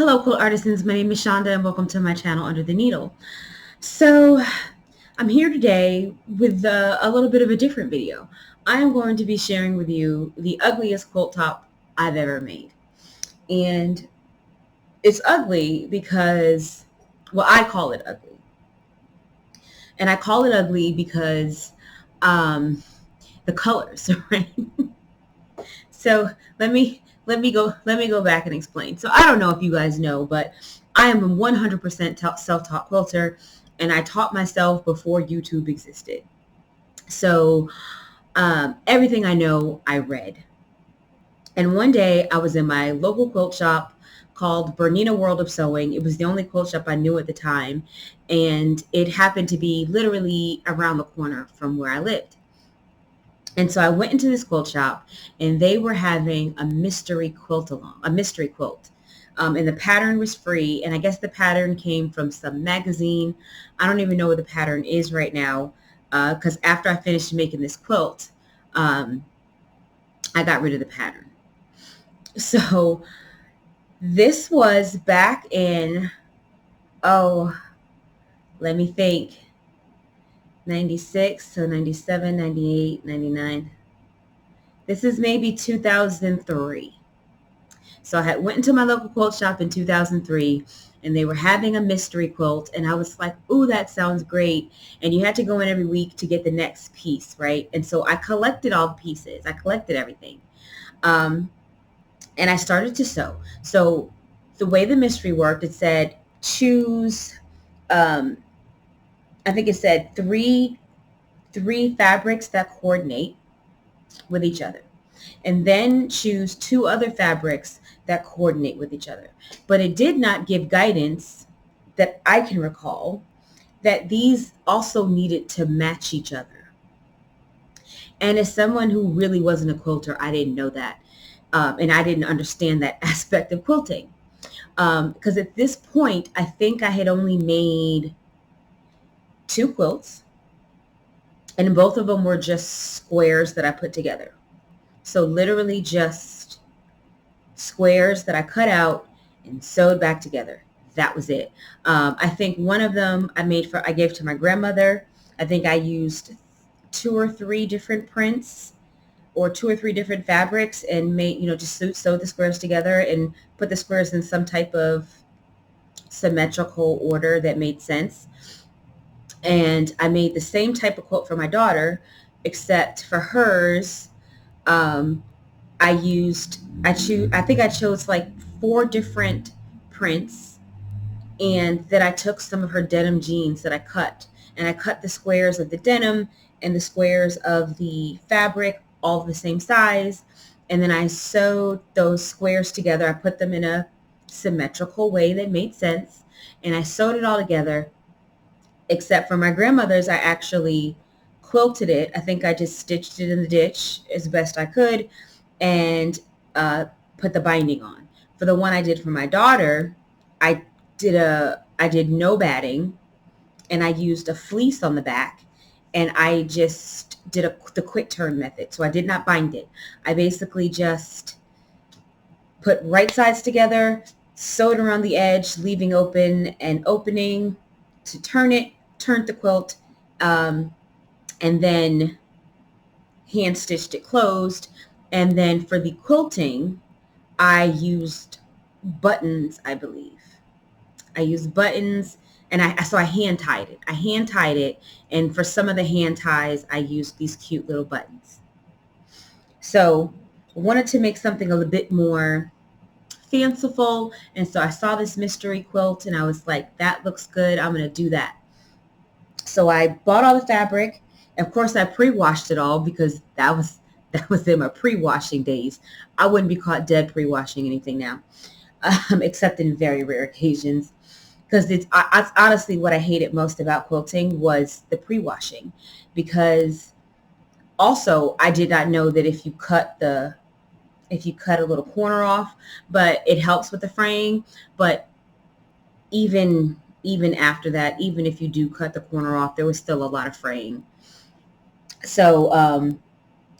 Hello, quilt artisans. My name is Shonda, and welcome to my channel, Under the Needle. So, I'm here today with a little bit of a different video. I am going to be sharing with you the ugliest quilt top I've ever made. And it's ugly because, well, I call it ugly. And I call it ugly because the colors, right? So let me go back and explain. So I don't know if you guys know, but I am a 100% self-taught quilter, and I taught myself before YouTube existed. So everything I know, I read. And one day I was in my local quilt shop called Bernina World of Sewing. It was the only quilt shop I knew at the time, and it happened to be literally around the corner from where I lived. And so I went into this quilt shop, and they were having a mystery quilt. And the pattern was free. And I guess the pattern came from some magazine. I don't even know what the pattern is right now, because after I finished making this quilt, I got rid of the pattern. So this was back in, let me think, 96, so 97, 98, 99. This is maybe 2003. So I had went into my local quilt shop in 2003, and they were having a mystery quilt, and I was like, ooh, that sounds great. And you had to go in every week to get the next piece, right? And so I collected all the pieces. I collected everything. And I started to sew. So the way the mystery worked, it said choose, I think it said three fabrics that coordinate with each other, and then choose two other fabrics that coordinate with each other. But it did not give guidance that I can recall that these also needed to match each other. And as someone who really wasn't a quilter, I didn't know that. And I didn't understand that aspect of quilting. Because at this point, I think I had only made 2 quilts, and both of them were just squares that I put together. So literally just squares that I cut out and sewed back together. That was it. I think one of them I gave to my grandmother. I think I used 2 or 3 different prints or 2 or 3 different fabrics and made, just sew the squares together and put the squares in some type of symmetrical order that made sense. And I made the same type of quilt for my daughter, except for hers, I think I chose like 4 different prints, and then I took some of her denim jeans that I cut, and I cut the squares of the denim and the squares of the fabric, all the same size, and then I sewed those squares together. I put them in a symmetrical way that made sense, and I sewed it all together. Except for my grandmother's, I actually quilted it. I think I just stitched it in the ditch as best I could and put the binding on. For the one I did for my daughter, I did no batting, and I used a fleece on the back, and I just did the quick turn method. So I did not bind it. I basically just put right sides together, sewed around the edge, leaving open an opening to turn it, turned the quilt, and then hand stitched it closed. And then for the quilting, I used buttons, I believe. I used buttons, and I hand tied it. I hand tied it, and for some of the hand ties, I used these cute little buttons. So I wanted to make something a little bit more fanciful, and so I saw this mystery quilt, and I was like, that looks good. I'm going to do that. So I bought all the fabric. Of course, I pre-washed it all because that was in my pre-washing days. I wouldn't be caught dead pre-washing anything now, except in very rare occasions. Because it's honestly what I hated most about quilting was the pre-washing. Because also I did not know that if you cut a little corner off, but it helps with the fraying. But even after that, even if you do cut the corner off, there was still a lot of fraying. So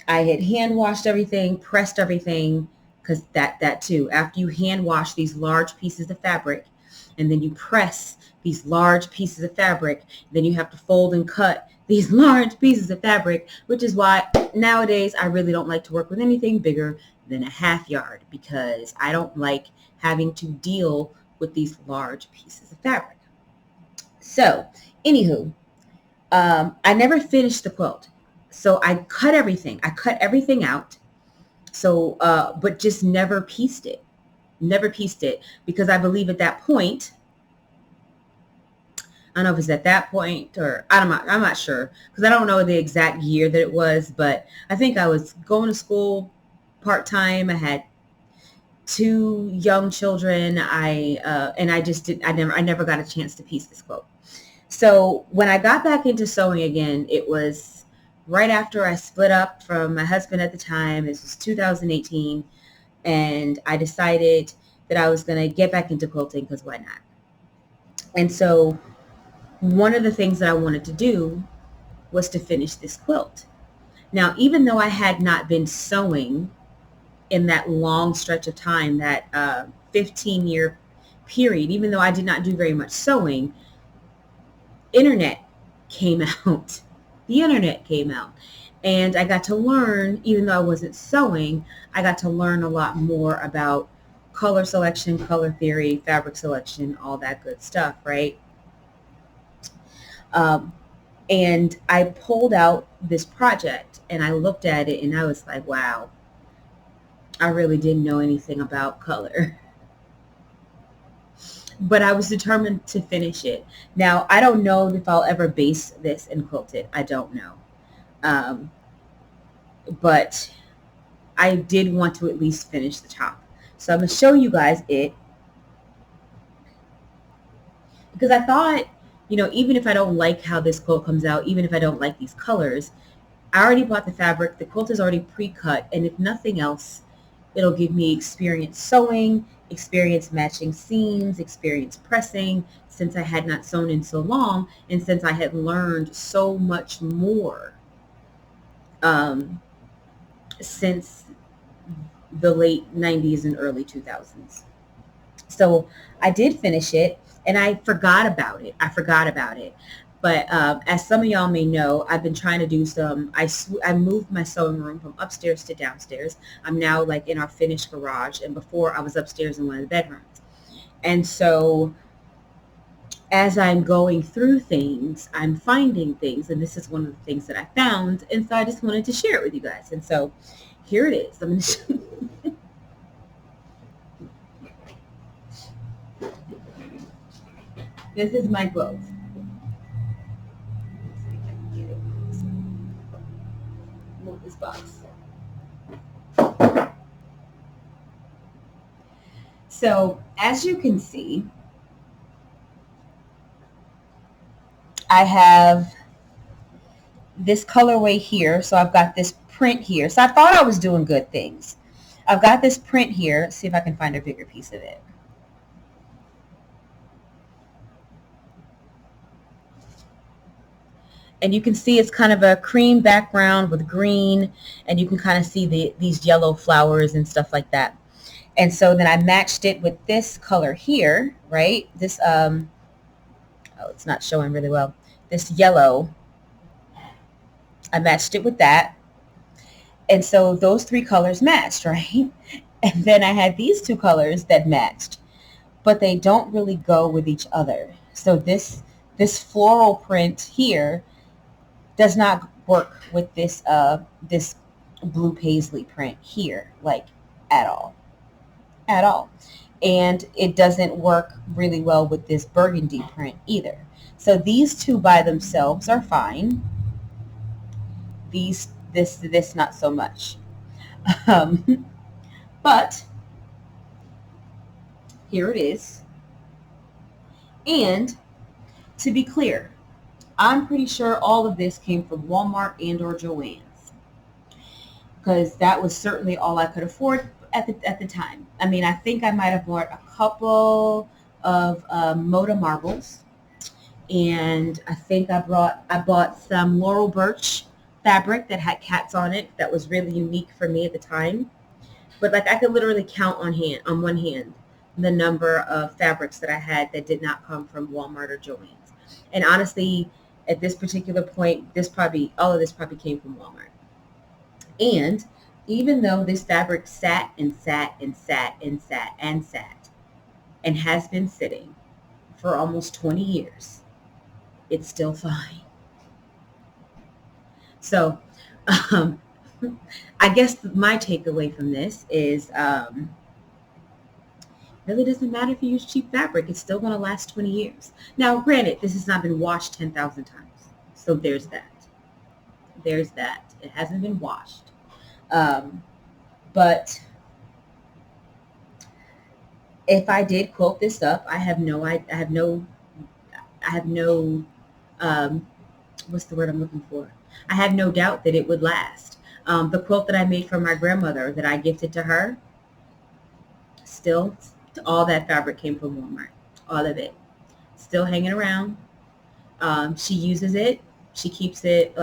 I had hand washed everything, pressed everything, because that too, after you hand wash these large pieces of fabric and then you press these large pieces of fabric, then you have to fold and cut these large pieces of fabric, which is why nowadays I really don't like to work with anything bigger than a half yard, because I don't like having to deal with these large pieces of fabric. So anywho, I never finished the quilt. So I cut everything. I cut everything out. So, but just never pieced it. Never pieced it, because I believe at that point, I don't know if it's at that point or I'm not sure, because I don't know the exact year that it was, but I think I was going to school part-time. I had 2 young children. I never got a chance to piece this quilt. So when I got back into sewing again, it was right after I split up from my husband at the time. This was 2018. And I decided that I was going to get back into quilting, because why not? And so one of the things that I wanted to do was to finish this quilt. Now, even though I had not been sewing in that long stretch of time, that 15-year period, even though I did not do very much sewing, internet came out. The internet came out. And I got to learn, even though I wasn't sewing, I got to learn a lot more about color selection, color theory, fabric selection, all that good stuff, right? And I pulled out this project and I looked at it and I was like, wow, I really didn't know anything about color. But I was determined to finish it. Now, I don't know if I'll ever base this and quilt it. I don't know. But I did want to at least finish the top. So I'm going to show you guys it, because I thought, even if I don't like how this quilt comes out, even if I don't like these colors, I already bought the fabric. The quilt is already pre-cut. And if nothing else, it'll give me experience sewing, experience matching seams, experience pressing, since I had not sewn in so long, and since I had learned so much more since the late 90s and early 2000s. So I did finish it, and I forgot about it. But as some of y'all may know, I've been trying to do I moved my sewing room from upstairs to downstairs. I'm now like in our finished garage, and before I was upstairs in one of the bedrooms. And so as I'm going through things, I'm finding things, and this is one of the things that I found, and so I just wanted to share it with you guys. And so here it is. I'm going to show you. This is my quilt. Move this box. So as you can see, I have this colorway here. So I've got this print here. So I thought I was doing good things. I've got this print here. Let's see if I can find a bigger piece of it. And you can see it's kind of a cream background with green, and you can kind of see these yellow flowers and stuff like that. And so then I matched it with this color here, right? This, oh, it's not showing really well. This yellow, I matched it with that. And so those 3 colors matched, right? And then I had these 2 colors that matched, but they don't really go with each other. So this floral print here does not work with this this blue paisley print here, like at all. And it doesn't work really well with this burgundy print either. So these 2 by themselves are fine. This not so much. But here it is. And to be clear, I'm pretty sure all of this came from Walmart and or Joann's, because that was certainly all I could afford at the time. I mean, I think I might have bought a couple of Moda marbles, and I think I bought some Laurel Birch fabric that had cats on it that was really unique for me at the time. but like I could literally count on one hand the number of fabrics that I had that did not come from Walmart or Joann's. And honestly, at this particular point, all of this probably came from Walmart. And even though this fabric sat and sat and sat and sat and sat and has been sitting for almost 20 years, it's still fine. So um, I guess my takeaway from this is really doesn't matter if you use cheap fabric. It's still going to last 20 years. Now, granted, this has not been washed 10,000 times. So there's that. There's that. It hasn't been washed. But if I did quilt this up, I have no, what's the word I'm looking for? I have no doubt that it would last. The quilt that I made for my grandmother that I gifted to her, still, all that fabric came from Walmart. All of it. Still hanging around. She uses it. She keeps it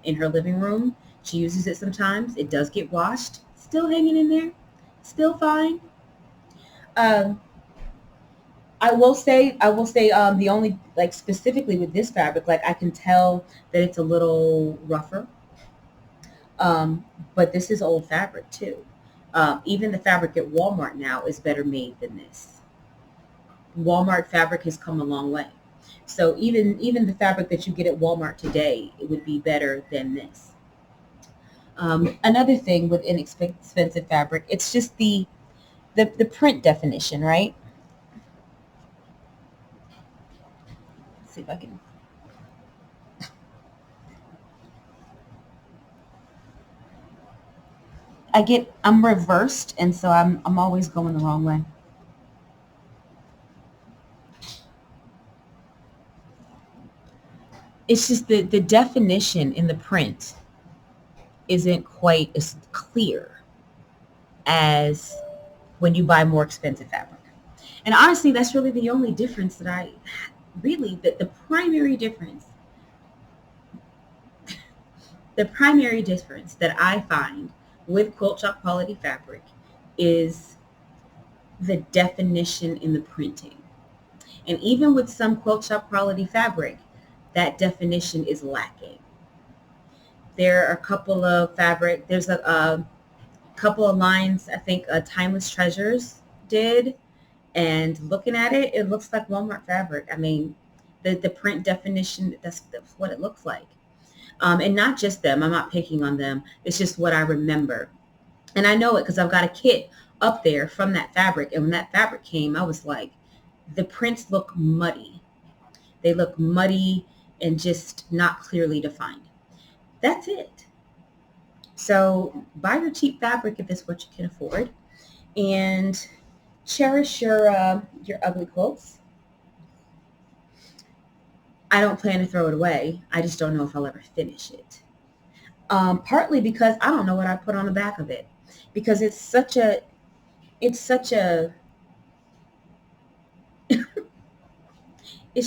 in her living room. She uses it sometimes. It does get washed. Still hanging in there. Still fine. I will say, the only, specifically with this fabric, I can tell that it's a little rougher. But this is old fabric too. Even the fabric at Walmart now is better made than this. Walmart fabric has come a long way. So even the fabric that you get at Walmart today, it would be better than this. Another thing with inexpensive fabric, it's just the print definition, right? Let's see if I can. I'm reversed, and so I'm always going the wrong way. It's just the definition in the print isn't quite as clear as when you buy more expensive fabric. And honestly, that's really the only difference the primary difference that I find with quilt shop quality fabric is the definition in the printing. And even with some quilt shop quality fabric, that definition is lacking. There are a couple of there's a couple of lines I think Timeless Treasures did, and looking at it, it looks like Walmart fabric. I mean, the print definition, that's what it looks like. And not just them. I'm not picking on them. It's just what I remember. And I know it because I've got a kit up there from that fabric. And when that fabric came, I was like, the prints look muddy. They look muddy and just not clearly defined. That's it. So buy your cheap fabric if it's what you can afford. And cherish your ugly quilts. I don't plan to throw it away. I just don't know if I'll ever finish it. Partly because I don't know what I put on the back of it, because it's such a it's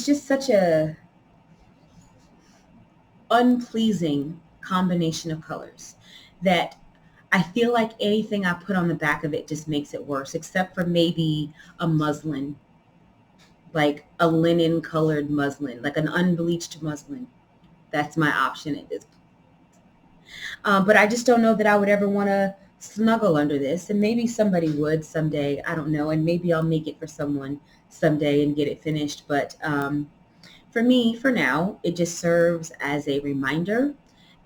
just such a unpleasing combination of colors that I feel like anything I put on the back of it just makes it worse, except for maybe a muslin, like a linen colored muslin, like an unbleached muslin. That's my option at this point. But I just don't know that I would ever want to snuggle under this. And maybe somebody would someday. I don't know. And maybe I'll make it for someone someday and get it finished. But for me, for now, it just serves as a reminder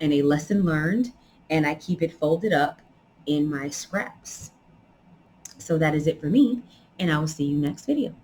and a lesson learned. And I keep it folded up in my scraps. So that is it for me. And I will see you next video.